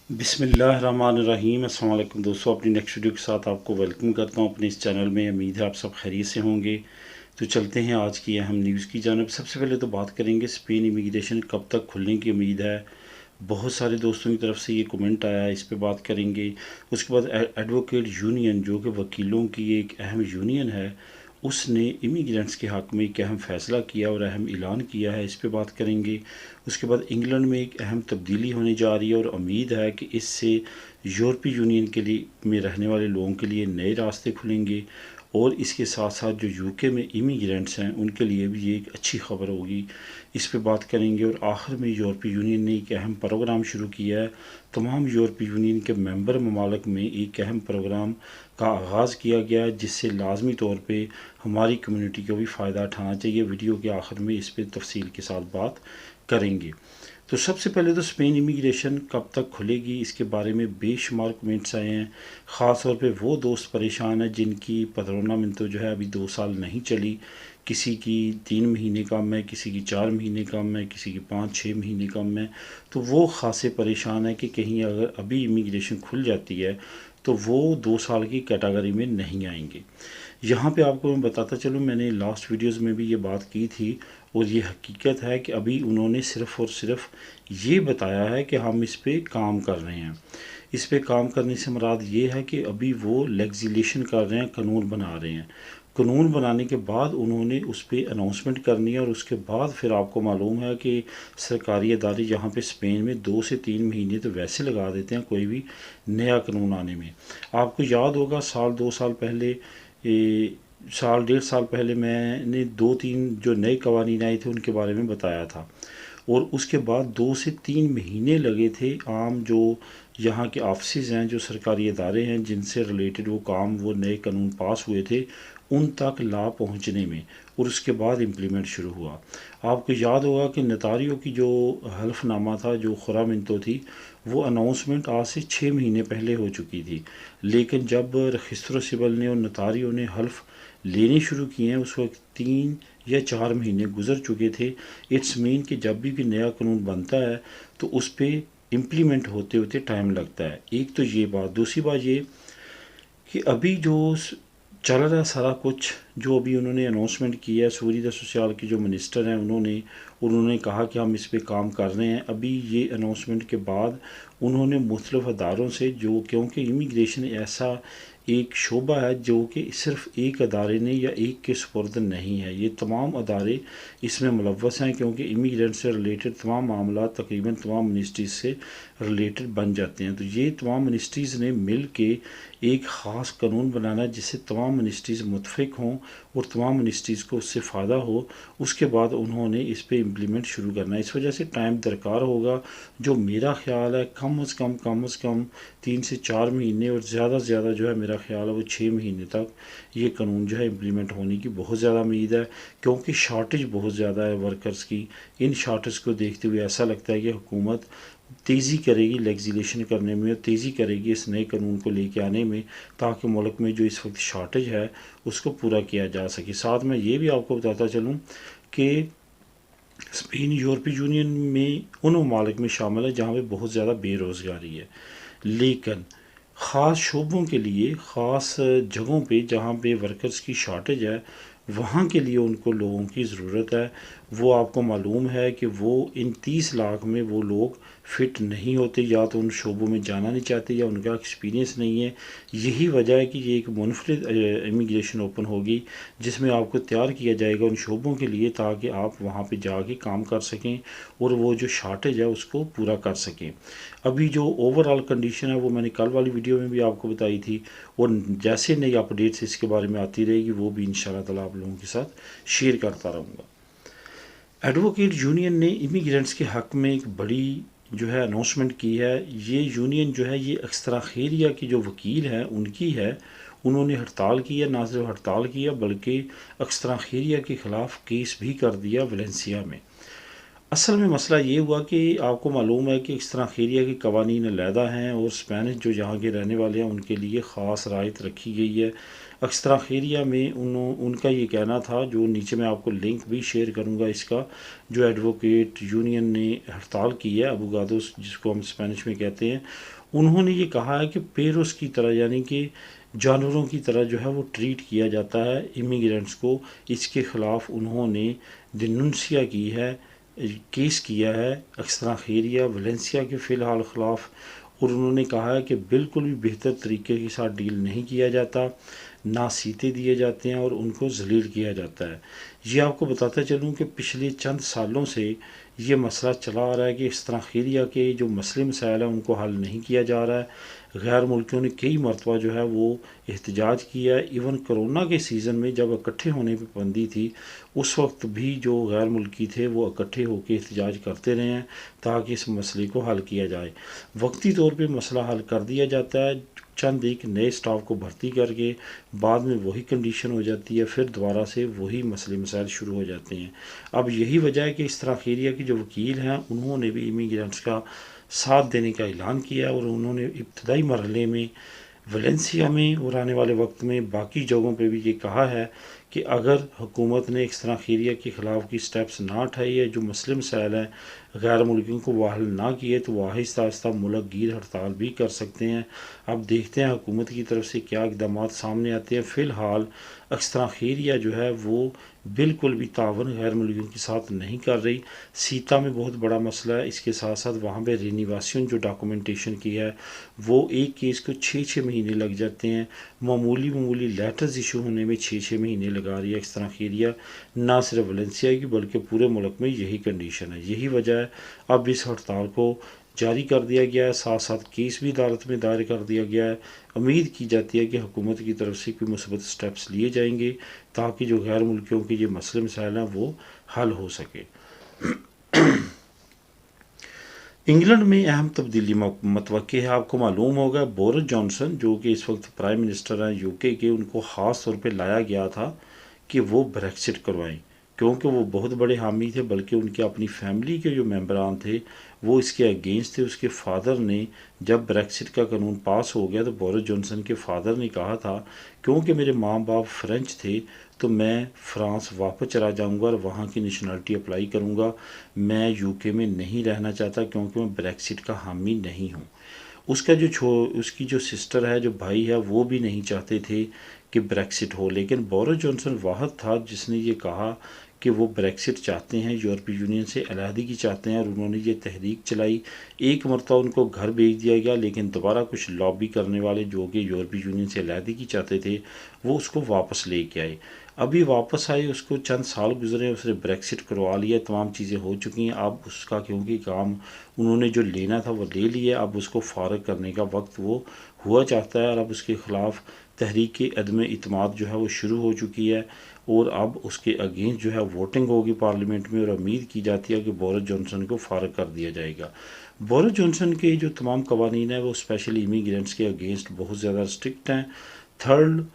बिस्मिल्लाहिर्रहमानिर्रहीम। अस्सलाम वालेकुम दोस्तों, अपनी नेक्स्ट वीडियो के साथ आपको वेलकम करता हूं अपने इस चैनल में। उम्मीद है आप सब खैरियत से होंगे। तो चलते हैं आज की अहम न्यूज़ की जानिब। सबसे पहले तो बात करेंगे स्पेन इमिग्रेशन कब तक खुलने की उम्मीद है। बहुत सारे दोस्तों की तरफ से ये कमेंट आया है, इस पे बात करेंगे। उसके बाद एडवोकेट यूनियन, जो कि वकीलों की एक अहम यूनियन है, उसने इमिग्रेंट्स के हक़ में एक अहम फ़ैसला किया और अहम ऐलान किया है, इस पे बात करेंगे। उसके बाद इंग्लैंड में एक अहम तब्दीली होने जा रही है और उम्मीद है कि इससे यूरोपीय यूनियन के लिए में रहने वाले लोगों के लिए नए रास्ते खुलेंगे और इसके साथ साथ जो यूके में इमिग्रेंट्स हैं उनके लिए भी ये एक अच्छी खबर होगी, इस पे बात करेंगे। और आखिर में यूरोपीय यूनियन ने एक अहम प्रोग्राम शुरू किया है। तमाम यूरोपीय यूनियन के मेंबर ममालिक में एक अहम प्रोग्राम का आगाज़ किया गया है, जिससे लाजमी तौर पे हमारी कम्युनिटी को भी फ़ायदा उठाना चाहिए। वीडियो के आखिर में इस पर तफसील के साथ बात करेंगे। तो सबसे पहले तो स्पेन इमिग्रेशन कब तक खुलेगी, इसके बारे में बेशुमार कमेंट्स आए हैं। ख़ास तौर पे वो दोस्त परेशान हैं जिनकी पदरोनामेंट तो जो है अभी 2 साल नहीं चली। किसी की 3 महीने कम है, किसी की 4 महीने कम है, किसी की 5-6 महीने कम है। तो वो ख़ासे परेशान है कि कहीं अगर अभी इमिग्रेशन खुल जाती है तो वो 2 साल की कैटेगरी में नहीं आएंगे। यहाँ पे आपको मैं बताता चलूँ, मैंने लास्ट वीडियोस में भी ये बात की थी और ये हकीकत है कि अभी उन्होंने सिर्फ़ और सिर्फ ये बताया है कि हम इस पे काम कर रहे हैं। इस पे काम करने से मुराद ये है कि अभी वो लेजिस्लेशन कर रहे हैं, कानून बना रहे हैं। कानून बनाने के बाद उन्होंने उस पर अनाउंसमेंट करनी है और उसके बाद फिर आपको मालूम है कि सरकारी अदारे यहाँ पे स्पेन में 2 से 3 महीने तो वैसे लगा देते हैं कोई भी नया कानून आने में। आपको याद होगा साल 2 साल पहले, साल 1.5 साल पहले मैंने 2-3 जो नए कवानीन आए थे उनके बारे में बताया था और उसके बाद 2 से 3 महीने लगे थे आम जो यहाँ के ऑफिस हैं, जो सरकारी इदारे हैं जिनसे रिलेटेड वो काम, वो नए कानून पास हुए थे, उन तक ला पहुँचने में, और उसके बाद इम्प्लीमेंट शुरू हुआ। आपको याद होगा कि नतारियों की जो हल्फनामा था, जो खुरामिनतो थी, वो अनाउंसमेंट आज से 6 महीने पहले हो चुकी थी। लेकिन जब रजिस्ट्रो सिविल ने और नतारियों ने हल्फ लेने शुरू किए हैं, उस वक्त 3 या 4 महीने गुजर चुके थे। इट्स मीन कि जब भी नया कानून बनता है तो उस पर इम्प्लीमेंट होते होते टाइम लगता है। एक तो ये बात। दूसरी बात ये कि अभी जो चल रहा है सारा कुछ, जो अभी उन्होंने अनाउंसमेंट किया है, सूरीदा सोशल के जो मिनिस्टर हैं उन्होंने कहा कि हम इस पे काम कर रहे हैं। अभी ये अनाउंसमेंट के बाद उन्होंने मुख्तलिफ अदारों से, जो क्योंकि इमिग्रेशन ऐसा एक शोबा है जो कि सिर्फ एक अदारे ने या एक के सुपुर्द नहीं है, ये तमाम अदारे इसमें मुलव्वस हैं, क्योंकि इमिग्रेंट से रिलेटेड तमाम मामला तकरीबन तमाम मिनिस्ट्रीज़ से रिलेटेड बन जाते हैं। तो ये तमाम मिनिस्ट्रीज़ ने मिल के एक ख़ास कानून बनाना है जिससे तमाम मिनिस्ट्रीज़ मुतफ़िक हों और तमाम मिनिस्ट्रीज़ को उससे फ़ायदा हो। उसके बाद उन्होंने इस पर इम्प्लीमेंट शुरू करना है। इस वजह से टाइम दरकार होगा, जो मेरा ख्याल है कम अज़ कम 3 से 4 महीने और ज़्यादा से ज़्यादा जो है मेरा ख्याल है वो 6 महीने तक ये कानून जो है इम्प्लीमेंट होने की बहुत ज़्यादा उम्मीद है, क्योंकि शार्टेज बहुत ज़्यादा है वर्कर्स की। इन शार्टेज को देखते हुए ऐसा लगता है कि हुकूमत तेज़ी करेगी लेजिस्लेशन करने में और तेज़ी करेगी इस नए कानून को लेके आने में, ताकि मुल्क में जो इस वक्त शार्टेज है उसको पूरा किया जा सके। साथ में ये भी आपको बताता चलूँ कि स्पेन यूरोपीय यूनियन में उन ममालिक में शामिल है जहाँ पे बहुत ज़्यादा बेरोज़गारी है, लेकिन ख़ास शोबों के लिए, ख़ास जगहों पे जहाँ पे वर्कर्स की शार्टेज है, वहाँ के लिए उनको लोगों की ज़रूरत है। वो आपको मालूम है कि वो इन 30 लाख में वो लोग फ़िट नहीं होते, या तो उन शोबों में जाना नहीं चाहते या उनका एक्सपीरियंस नहीं है। यही वजह है कि ये एक मुनफरिद इमिग्रेशन ओपन होगी जिसमें आपको तैयार किया जाएगा उन शोबों के लिए, ताकि आप वहाँ पे जाके काम कर सकें और वो जो शार्टेज है उसको पूरा कर सकें। अभी जो ओवरऑल कंडीशन है वो मैंने कल वाली वीडियो में भी आपको बताई थी, और जैसे नई अपडेट्स इसके बारे में आती रहेगी वो भी इंशाल्लाह ताला आप लोगों के साथ शेयर करता रहूँगा। एडवोकेट यूनियन ने इमिग्रेंट्स के हक़ में एक बड़ी जो है अनाउंसमेंट की है। ये यूनियन जो है ये एक्स्ट्रा खैरिया की जो वकील हैं उनकी है। उन्होंने हड़ताल की है, ना सिर्फ हड़ताल किया बल्कि एक्स्ट्रा खैरिया के ख़िलाफ़ केस भी कर दिया वलेंसिया में। असल में मसला ये हुआ कि आपको मालूम है कि इस्तराखेरिया के कवानीन अलहदा हैं और स्पेनिश जो यहाँ के रहने वाले हैं उनके लिए ख़ास रायत रखी गई है। इस्तराखेरिया में उनका ये कहना था, जो नीचे मैं आपको लिंक भी शेयर करूँगा इसका, जो एडवोकेट यूनियन ने हड़ताल की है, अबोगादोस जिसको हम स्पेनिश में कहते हैं, उन्होंने ये कहा है कि पेरोस की तरह यानी कि जानवरों की तरह जो है वो ट्रीट किया जाता है इमिग्रेंट्स को। इसके ख़िलाफ़ उन्होंने डिनंसिया की है, केस किया है एक्स्ट्राखेरिया वलेंसिया के फ़िलहाल ख़िलाफ़, और उन्होंने कहा है कि बिल्कुल भी बेहतर तरीके के साथ डील नहीं किया जाता, ना सीते दिए जाते हैं और उनको जलील किया जाता है। ये आपको बताता चलूँ कि पिछले चंद सालों से ये मसला चला आ रहा है कि इस्तराखेरिया के जो मसले मसाइल हैं उनको हल नहीं किया जा रहा है। गैर मुल्कियों ने कई मरतबा जो है वो एहतजाज किया है। इवन कोरोना के सीज़न में जब इकट्ठे होने पर पाबंदी थी, उस वक्त भी जो गैर मुल्की थे वो इकट्ठे होकर एहतजाज करते रहे हैं ताकि इस मसले को हल किया जाए। वक्ती तौर पे मसला हल कर दिया जाता है, चंद एक नए स्टाफ को भर्ती करके, बाद में वही कंडीशन हो जाती है, फिर दोबारा से वही मसले मसाइल शुरू हो जाते हैं। अब यही वजह है कि इस्तराखेरिया के जो वकील हैं उन्होंने भी इमिग्रेंट्स का साथ देने का ऐलान किया और उन्होंने इब्तदाई मरहले में वलेंसिया में और आने वाले वक्त में बाकी जगहों पे भी ये कहा है कि अगर हुकूमत ने इस्तराखेरिया के ख़िलाफ़ की स्टेप्स ना उठाई है, जो मसले मसाइल हैं गैर मुल्कियों को वो हल ना किए, तो वह आहिस्ता आहिस्ता मुल्क गिर हड़ताल भी कर सकते हैं। अब देखते हैं हुकूमत की तरफ से क्या इक़दाम सामने आते हैं। फ़िलहाल इस्तराखेरिया जो है वो बिल्कुल भी तावन गैर मुल्कियों के साथ नहीं कर रही। सीता में बहुत बड़ा मसला है, इसके साथ साथ वहाँ पे रिनिवासियन जो डॉक्यूमेंटेशन की है वो एक केस को 6-6 महीने लग जाते हैं। मामूली लेटर्स इशू होने में 6-6 महीने लगा रही है इस्तराखेरिया। ना सिर्फ वलेंसिया की बल्कि पूरे मुल्क में यही कंडीशन है, यही वजह है अब इस हड़ताल को जारी कर दिया गया है, साथ साथ केस भी अदालत में दायर कर दिया गया है। उम्मीद की जाती है कि हुकूमत की तरफ से कोई मुस्बत स्टेप्स लिए जाएंगे ताकि जो गैर मुल्कियों के ये मसले मसाइल हैं वो हल हो सके। इंग्लैंड में अहम तब्दीली मतवक्की है। आपको मालूम होगा बोरिस जॉनसन जो कि इस वक्त प्राइम मिनिस्टर हैं यूके के, उनको ख़ास तौर पे लाया गया था कि वो ब्रेक्सिट करवाएं, क्योंकि वो बहुत बड़े हामी थे, बल्कि उनके अपनी फैमिली के जो मेंबरान थे वो इसके अगेंस्ट थे। उसके फादर ने, जब ब्रेक्सिट का कानून पास हो गया तो बोरिस जॉनसन के फादर ने कहा था क्योंकि मेरे माँ बाप फ्रेंच थे तो मैं फ्रांस वापस चला जाऊंगा और वहाँ की नेशनलिटी अप्लाई करूँगा, मैं यूके में नहीं रहना चाहता क्योंकि मैं ब्रेक्सिट का हामी नहीं हूँ। उसका उसकी जो सिस्टर है, जो भाई है, वो भी नहीं चाहते थे कि ब्रेक्सिट हो, लेकिन बोरिस जॉनसन वाहद था जिसने ये कहा कि वो ब्रेक्सिट चाहते हैं, यूरोपीय यूनियन से अलहदगी चाहते हैं, और उन्होंने ये तहरीक चलाई। एक मरतबा उनको घर भेज दिया गया, लेकिन दोबारा कुछ लॉबी करने वाले जो कि यूरोपीय यूनियन से अलहदगी चाहते थे वो उसको वापस लेके आए। अभी वापस आए, उसको चंद साल गुजरे, उसने ब्रेक्सिट करवा लिया, तमाम चीज़ें हो चुकी हैं। अब उसका क्योंकि काम उन्होंने जो लेना था वो ले लिया, अब उसको फारग करने का वक्त वो हुआ चाहता है और अब उसके ख़िलाफ़ तहरीक अदम इतमाद जो है वो शुरू हो चुकी है और अब उसके अगेंस्ट जो है वोटिंग होगी पार्लियामेंट में और उम्मीद की जाती है कि बोरिस जॉनसन को फारग कर दिया जाएगा। बोरिस जॉनसन के जो तमाम कवानीन है वो स्पेशली इमिग्रेंट्स के अगेंस्ट बहुत ज़्यादा स्ट्रिक्ट हैं। थर्ड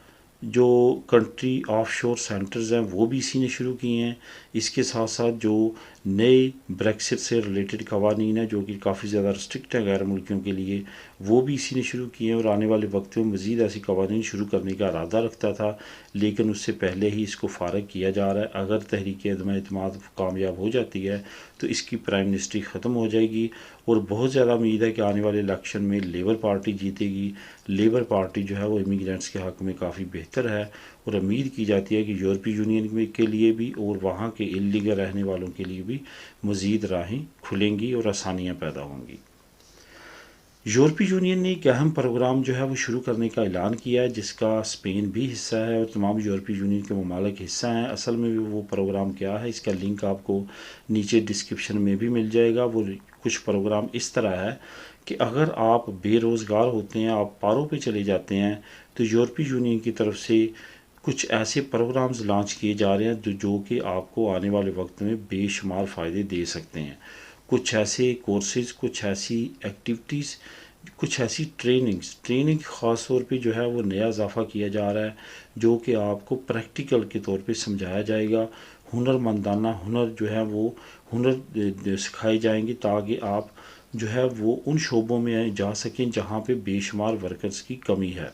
जो कंट्री ऑफशोर सेंटर्स हैं वो भी इसी ने शुरू किए हैं। इसके साथ साथ जो नए ब्रेक्सिट से रिलेटेड कवानीन हैं जो कि काफ़ी ज़्यादा रिस्ट्रिक्ट हैं गैर मुल्कियों के लिए, वो भी इसी ने शुरू किए हैं और आने वाले वक्त में मज़ीद ऐसी कवानीन शुरू करने का इरादा रखता था, लेकिन उससे पहले ही इसको फारग किया जा रहा है। अगर तहरीक अदम एतमाद कामयाब हो जाती है तो इसकी प्राइम मिनिस्ट्री ख़त्म हो जाएगी और बहुत ज़्यादा उम्मीद है कि आने वाले इलेक्शन में लेबर पार्टी जीतेगी। लेबर पार्टी जो है वो इमिग्रेंट्स के हक़ में काफ़ी बेहतर है और उम्मीद की जाती है कि यूरोपीय यूनियन के लिए भी और वहाँ के इल्लीगल रहने वालों के लिए भी मज़ीद राहें खुलेंगी और आसानियाँ पैदा होंगी। यूरोपीय यूनियन ने एक अहम प्रोग्राम जो है वो शुरू करने का ऐलान किया है जिसका स्पेन भी हिस्सा है और तमाम यूरोपीय यूनियन के ममालिक हिस्सा हैं। असल में वो प्रोग्राम क्या है, इसका लिंक आपको नीचे डिस्क्रिप्शन में भी मिल जाएगा। वो कुछ प्रोग्राम इस तरह है कि अगर आप बेरोज़गार होते हैं, आप पारों पे चले जाते हैं, तो यूरोपीय यूनियन की तरफ से कुछ ऐसे प्रोग्राम्स लॉन्च किए जा रहे हैं जो कि आपको आने वाले वक्त में बेशुमार फ़ायदे दे सकते हैं। कुछ ऐसे कोर्सेज़, कुछ ऐसी एक्टिविटीज़, कुछ ऐसी ट्रेनिंग ख़ास तौर पे जो है वो नया इजाफ़ा किया जा रहा है जो कि आपको प्रैक्टिकल के तौर पे समझाया जाएगा। हुनरमंदाना हुनर जो है वो हुनर सिखाए जाएंगे, ताकि आप जो है वो उन शोबों में जा सकें जहाँ पे बेशुमार वर्कर्स की कमी है।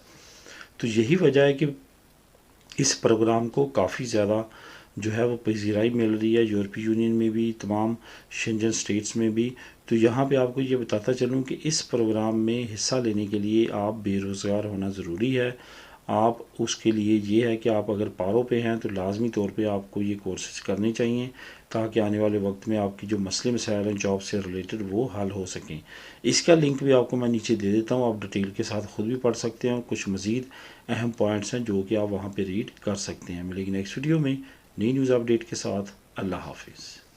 तो यही वजह है कि इस प्रोग्राम को काफ़ी ज़्यादा जो है वो पजीराई मिल रही है, यूरोपीय यूनियन में भी, तमाम शेंजन स्टेट्स में भी। तो यहाँ पे आपको ये बताता चलूँ कि इस प्रोग्राम में हिस्सा लेने के लिए आप बेरोज़गार होना ज़रूरी है। आप उसके लिए ये है कि आप अगर पारों पे हैं तो लाजमी तौर पे आपको ये कोर्सेज करने चाहिए, ताकि आने वाले वक्त में आपकी जो मसले मसाइल हैं जॉब से रिलेटेड वो हल हो सकें। इसका लिंक भी आपको मैं नीचे दे देता हूँ, आप डिटेल के साथ ख़ुद भी पढ़ सकते हैं, और कुछ मज़ीद अहम पॉइंट्स हैं जो कि आप वहाँ पे रीड कर सकते हैं। मिलेगी नेक्स्ट वीडियो में नई न्यूज़ अपडेट के साथ। अल्लाह हाफिज़।